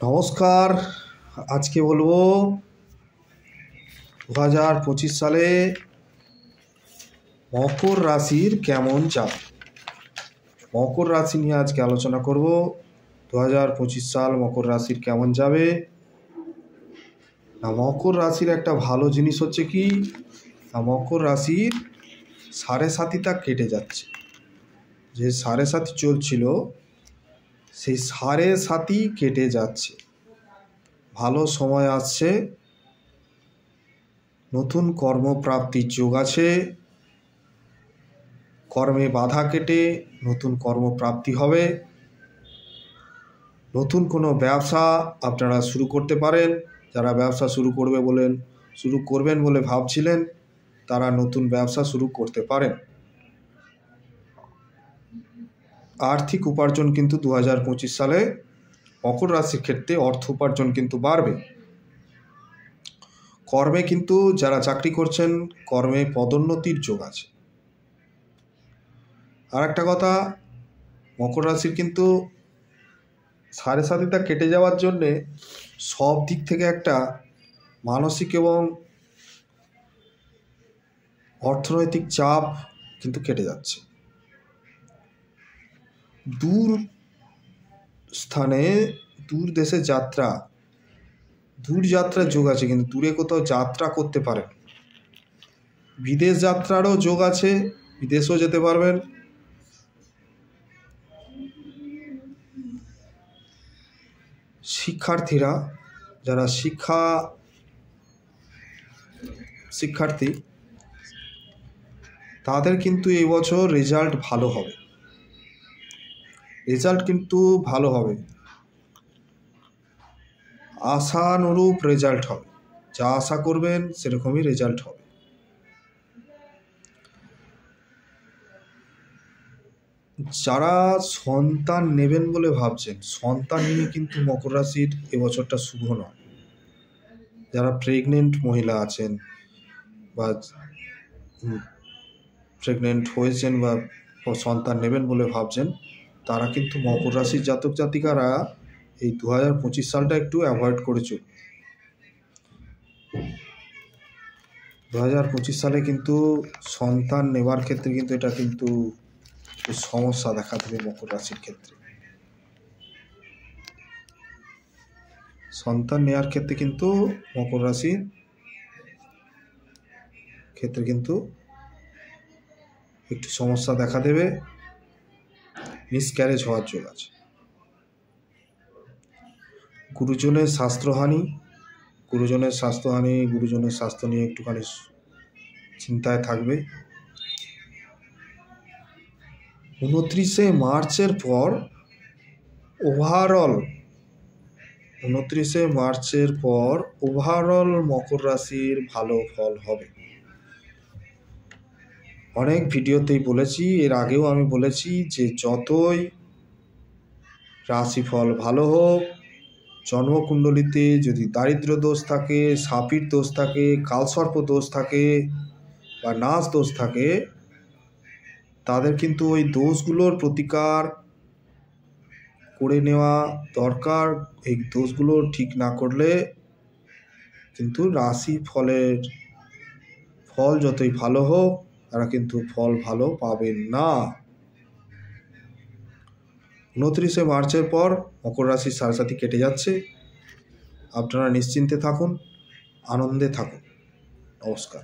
নমস্কার। আজকে বলবো 2025 সালে মকর রাশির কেমন যাবে। মকর রাশি নিয়ে আজকে আলোচনা করব। 2025 সাল মকর রাশির কেমন যাবে না। মকর রাশির একটা ভালো জিনিস হচ্ছে কি না, মকর রাশির সাড়ে সাতিটা কেটে যাচ্ছে। যে সাড়ে সাতি চলছিল সেই সাড়ে সাতি কেটে যাচ্ছে, ভালো সময় আসছে, নতুন কর্মপ্রাপ্তির যোগ আছে। কর্মে বাধা কেটে নতুন কর্মপ্রাপ্তি হবে। নতুন কোনো ব্যবসা আপনারা শুরু করতে পারেন। যারা ব্যবসা শুরু করবেন বলে ভাবছিলেন, তারা নতুন ব্যবসা শুরু করতে পারেন। আর্থিক উপার্জন কিন্তু 2025 সালে মকর রাশির ক্ষেত্রে অর্থ উপার্জন কিন্তু বাড়বে। কর্মে কিন্তু যারা চাকরি করছেন, কর্মে পদোন্নতির যোগ আছে। আর একটা কথা, মকর রাশির কিন্তু সাড়ে সাতিটা কেটে যাওয়ার জন্যে সব দিক থেকে একটা মানসিক এবং অর্থনৈতিক চাপ কিন্তু কেটে যাচ্ছে। দূর স্থানে দূর দেশে দূর যাত্রার যোগ আছে, কিন্তু দূরে কোথাও যাত্রা করতে পারেন। বিদেশ যাত্রারও যোগ আছে, বিদেশেও যেতে পারবেন। শিক্ষার্থীরা, যারা শিক্ষার্থী, তাদের কিন্তু এই বছর রেজাল্ট ভালো হবে। আশানুরূপ রেজাল্ট হবে। যা আশা করবেন সেরকমই রেজাল্ট হবে। যারা সন্তান নেবেন বলে ভাবছেন, সন্তান নিয়ে কিন্তু মকর রাশির এবছরটা শুভ নয়। যারা প্রেগনেন্ট মহিলা আছেন বা প্রেগনেন্ট হয়েছেন বা সন্তান নেবেন বলে ভাবছেন, তারা কিন্তু মকর রাশির জাতক জাতিকারা এই 2025 সালটা একটু অ্যাভয়েড করে চলুন। 2025 সালে কিন্তু সন্তান নেবার ক্ষেত্রে কিন্তু এটা কিন্তু সমস্যা দেখা দেবে। মকর রাশির ক্ষেত্রে সন্তান নেওয়ার ক্ষেত্রে কিন্তু মকর রাশির ক্ষেত্রে কিন্তু একটু সমস্যা দেখা দেবে। মিসক্যারেজ হওয়ার যোগ আছে। গুরুজনের স্বাস্থ্যহানি, গুরুজনের স্বাস্থ্য নিয়ে একটুখানি চিন্তায় থাকবে। 29 মার্চের পর ওভারঅল মকর রাশির ভালো ফল হবে। অনেক ভিডিওতেই বলেছি, এর আগেও আমি বলেছি যে যতই রাশিফল ভালো হোক, জন্মকুণ্ডলিতে যদি দারিদ্র্য দোষ থাকে, সাপির দোষ থাকে, কালসর্প দোষ থাকে বা নাশ দোষ থাকে, তাদের কিন্তু ওই দোষগুলোর প্রতিকার করে নেওয়া দরকার। এই দোষগুলো ঠিক না করলে কিন্তু রাশি ফল যতই ভালো হোক, তারা কিন্তু ফল ভালো পাবেন না। 29 মার্চের পর মকর রাশির সাড়ে সাতি কেটে যাচ্ছে। আপনারা নিশ্চিন্তে থাকুন, আনন্দে থাকুন। নমস্কার।